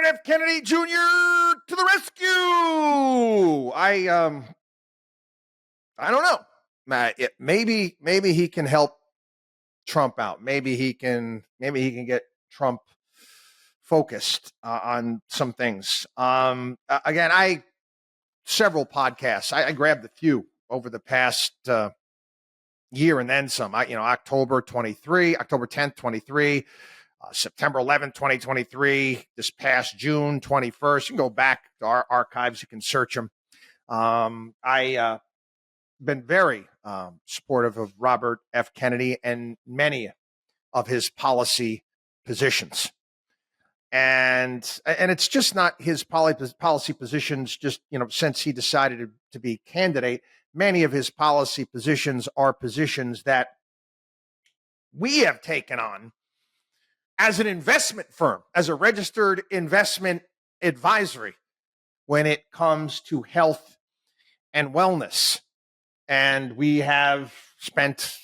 Robert F. Kennedy Jr. to the rescue. I don't know. Maybe he can help Trump out. Maybe he can get Trump focused on some things. Again, several podcasts. I grabbed a few over the past year and then some. October 10th, 23. September 11th, 2023, this past June 21st. You can go back to our archives. You can search them. I been very supportive of Robert F. Kennedy and many of his policy positions. And it's just not his policy positions, just, since he decided to be candidate. Many of his policy positions are positions that we have taken on as an investment firm, as a registered investment advisory, when it comes to health and wellness. And we have spent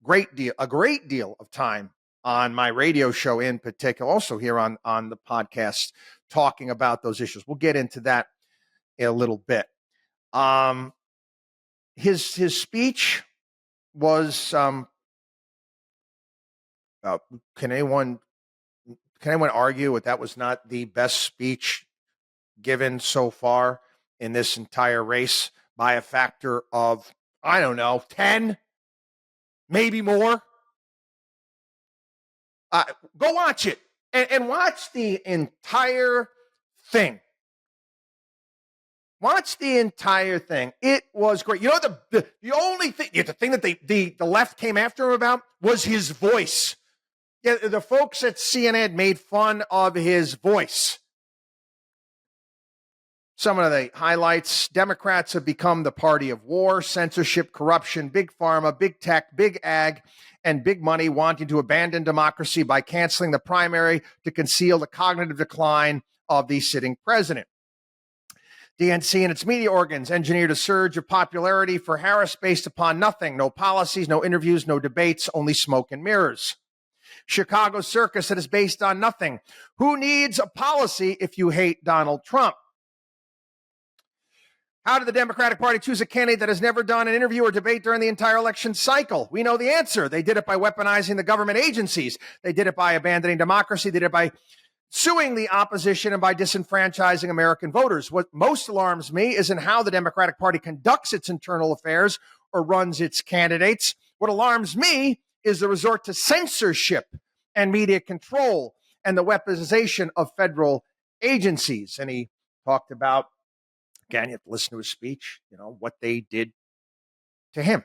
a great deal of time on my radio show in particular, also here on the podcast, talking about those issues. We'll get into that in a little bit. His speech was, can anyone argue that was not the best speech given so far in this entire race by a factor of, 10, maybe more? Go watch it and watch the entire thing. Watch the entire thing. It was great. The only thing, the thing that the left came after him about was his voice. Yeah, the folks at CNN made fun of his voice. Some of the highlights: Democrats have become the party of war, censorship, corruption, big pharma, big tech, big ag, and big money wanting to abandon democracy by canceling the primary to conceal the cognitive decline of the sitting president. DNC and its media organs engineered a surge of popularity for Harris based upon nothing: no policies, no interviews, no debates, only smoke and mirrors. Chicago circus that is based on nothing. Who needs a policy if you hate Donald Trump? How did the Democratic Party choose a candidate that has never done an interview or debate during the entire election cycle? We know the answer. They did it by weaponizing the government agencies. They did it by abandoning democracy. They did it by suing the opposition and by disenfranchising American voters. What most alarms me isn't how the Democratic Party conducts its internal affairs or runs its candidates. What alarms me is the resort to censorship and media control and the weaponization of federal agencies. And he talked about, again, you have to listen to his speech, what they did to him.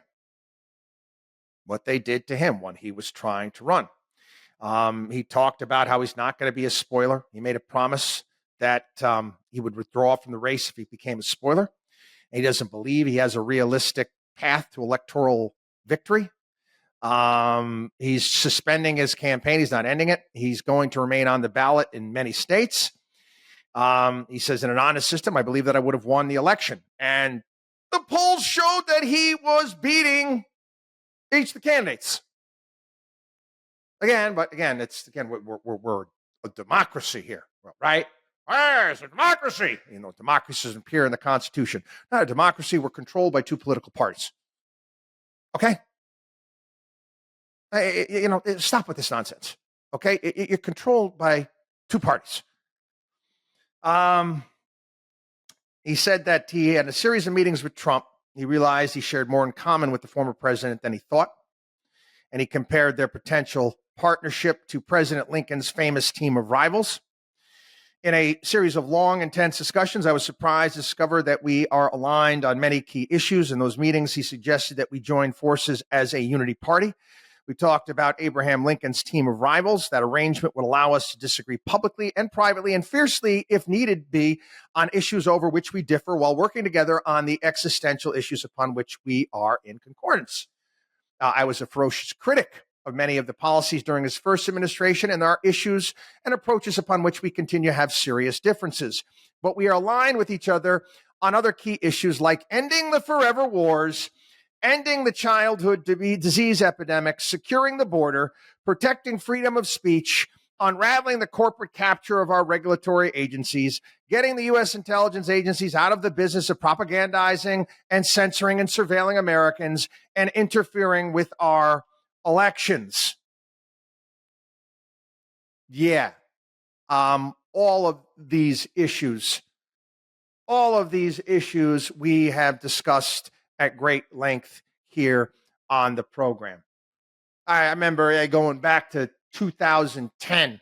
What they did to him when he was trying to run. He talked about how he's not going to be a spoiler. He made a promise that he would withdraw from the race if he became a spoiler. And he doesn't believe he has a realistic path to electoral victory. He's suspending his campaign. He's not ending it. He's going to remain on the ballot in many states. He says, in an honest system, I believe that I would have won the election. And the polls showed that he was beating each of the candidates. We're a democracy here, right? It's a democracy. Democracy doesn't appear in the Constitution. Not a democracy. We're controlled by two political parties. Okay? Stop with this nonsense. Okay? You're controlled by two parties. He said that he had a series of meetings with Trump. He realized he shared more in common with the former president than he thought. And he compared their potential partnership to President Lincoln's famous team of rivals. In a series of long, intense discussions, I was surprised to discover that we are aligned on many key issues. In those meetings, he suggested that we join forces as a unity party. We talked about Abraham Lincoln's team of rivals. That arrangement would allow us to disagree publicly and privately and fiercely, if needed be, on issues over which we differ while working together on the existential issues upon which we are in concordance. I was a ferocious critic of many of the policies during his first administration, and there are issues and approaches upon which we continue to have serious differences. But we are aligned with each other on other key issues like ending the forever wars, ending the childhood disease epidemic, securing the border, protecting freedom of speech, unraveling the corporate capture of our regulatory agencies, getting the U.S. intelligence agencies out of the business of propagandizing and censoring and surveilling Americans and interfering with our elections. Yeah. All of these issues we have discussed at great length here on the program. I remember going back to 2010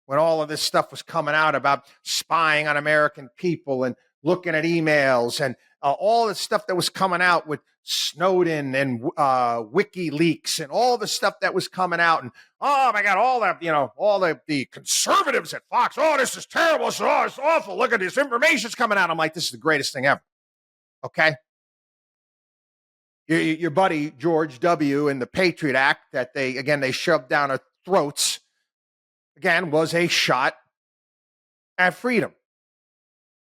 when all of this stuff was coming out about spying on American people and looking at emails and all the stuff that was coming out with Snowden and WikiLeaks and all the stuff that was coming out. And oh my God, all the conservatives at Fox. Oh, this is terrible. It's awful. Look at this information's coming out. I'm like, this is the greatest thing ever. Okay. Your buddy George W. and the Patriot Act that they shoved down our throats, again, was a shot at freedom.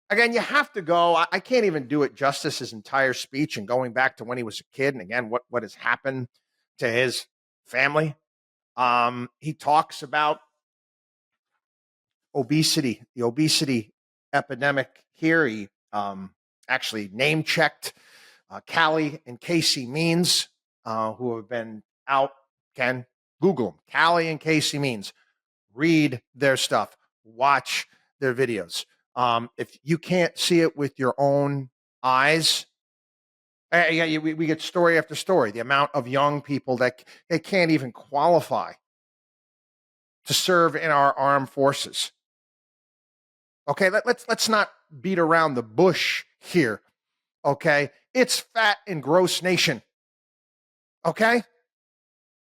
Again, you have to go. I can't even do it justice, his entire speech and going back to when he was a kid. And again, what has happened to his family. He talks about obesity, the obesity epidemic here. He actually name-checked Callie and Casey Means, who have been out. Can Google them. Callie and Casey Means. Read their stuff. Watch their videos. If you can't see it with your own eyes, we get story after story. The amount of young people that they can't even qualify to serve in our armed forces. Okay, let's not beat around the bush here. Okay, it's fat and gross nation. Okay,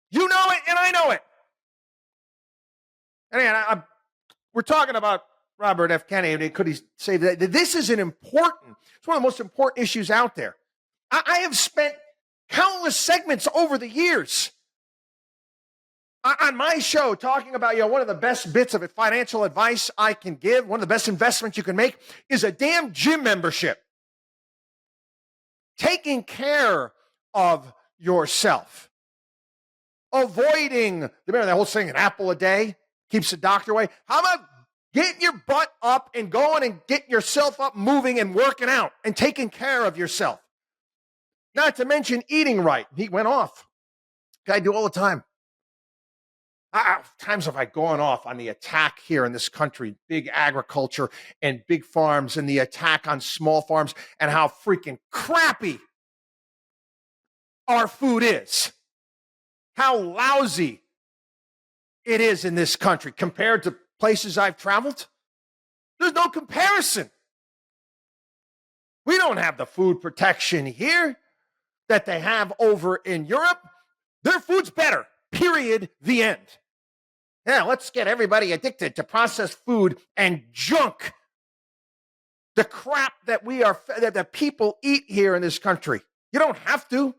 you know it and I know it. And again, we're talking about Robert F. Kennedy. Could he say that this is it's one of the most important issues out there. I have spent countless segments over the years on my show talking about, one of the best bits of financial advice I can give, one of the best investments you can make is a damn gym membership. Taking care of yourself. Avoiding, remember that whole saying, an apple a day keeps the doctor away? How about getting your butt up and going and getting yourself up, moving and working out and taking care of yourself? Not to mention eating right. He went off. I do all the time. Times have I gone off on the attack here in this country, big agriculture and big farms, and the attack on small farms and how freaking crappy our food is. How lousy it is in this country compared to places I've traveled. There's no comparison. We don't have the food protection here that they have over in Europe. Their food's better, period, the end. Now, let's get everybody addicted to processed food and junk. The crap that that people eat here in this country. You don't have to.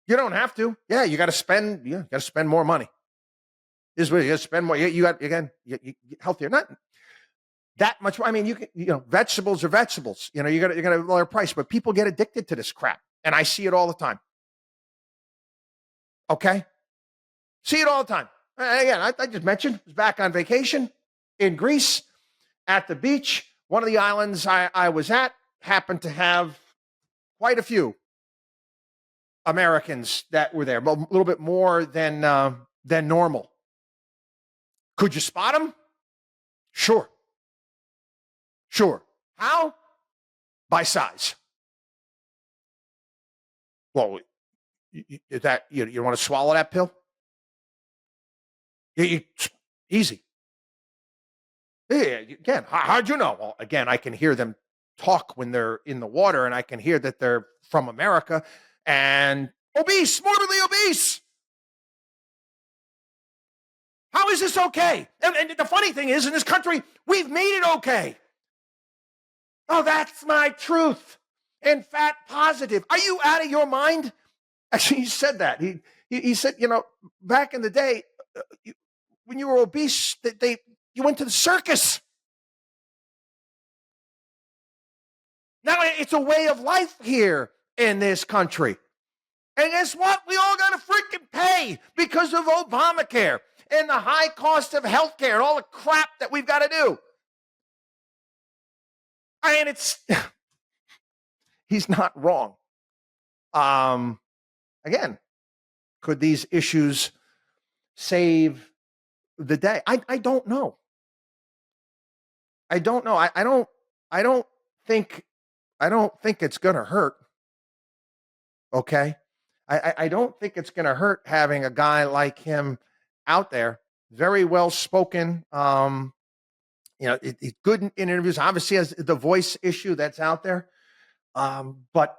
You don't have to. Yeah, you got to spend. You got to spend more money. This is what you got to spend more. You got again. You healthier, not that much. I mean, vegetables are vegetables. You got to lower price, but people get addicted to this crap, and I see it all the time. Okay, see it all the time. Again, I just mentioned, I was back on vacation in Greece at the beach. One of the islands I was at happened to have quite a few Americans that were there, but a little bit more than normal. Could you spot them? Sure. How? By size. Well, is that you want to swallow that pill? Easy. Yeah, again, how'd you know? Well, again, I can hear them talk when they're in the water, and I can hear that they're from America and obese, morbidly obese. How is this okay? And the funny thing is, in this country, we've made it okay. Oh, that's my truth. And fat positive. Are you out of your mind? Actually, he said that. He said, back in the day, when you were obese, you went to the circus. Now it's a way of life here in this country. And guess what? We all got to freaking pay because of Obamacare. and the high cost of healthcare and all the crap that we've got to do. And he's not wrong. Again, could these issues save the day? I don't know. I don't know. I don't think it's going to hurt. Okay. I don't think it's going to hurt having a guy like him out there, very well spoken. He's good in interviews. Obviously, has the voice issue that's out there. But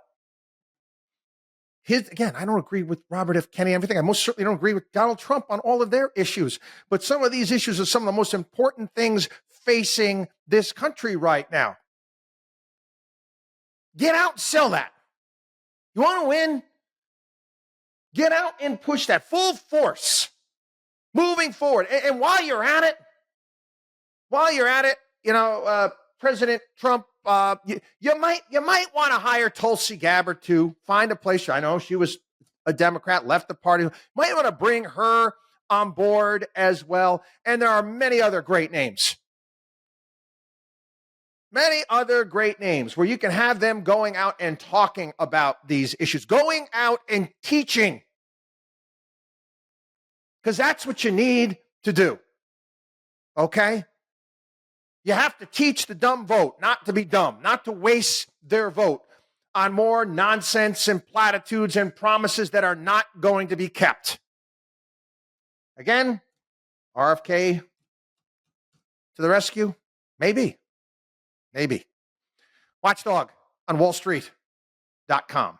I don't agree with Robert F. Kennedy and everything. I most certainly don't agree with Donald Trump on all of their issues. But some of these issues are some of the most important things facing this country right now. Get out and sell that. You want to win? Get out and push that full force, moving forward. And while you're at it, President Trump, you might want to hire Tulsi Gabbard to find a place. I know she was a Democrat, left the party. Might want to bring her on board as well. And there are many other great names. Many other great names where you can have them going out and talking about these issues, going out and teaching. Because that's what you need to do. Okay? You have to teach the dumb vote not to be dumb, not to waste their vote on more nonsense and platitudes and promises that are not going to be kept. Again, RFK to the rescue? Maybe. WatchDog on WallStreet.com.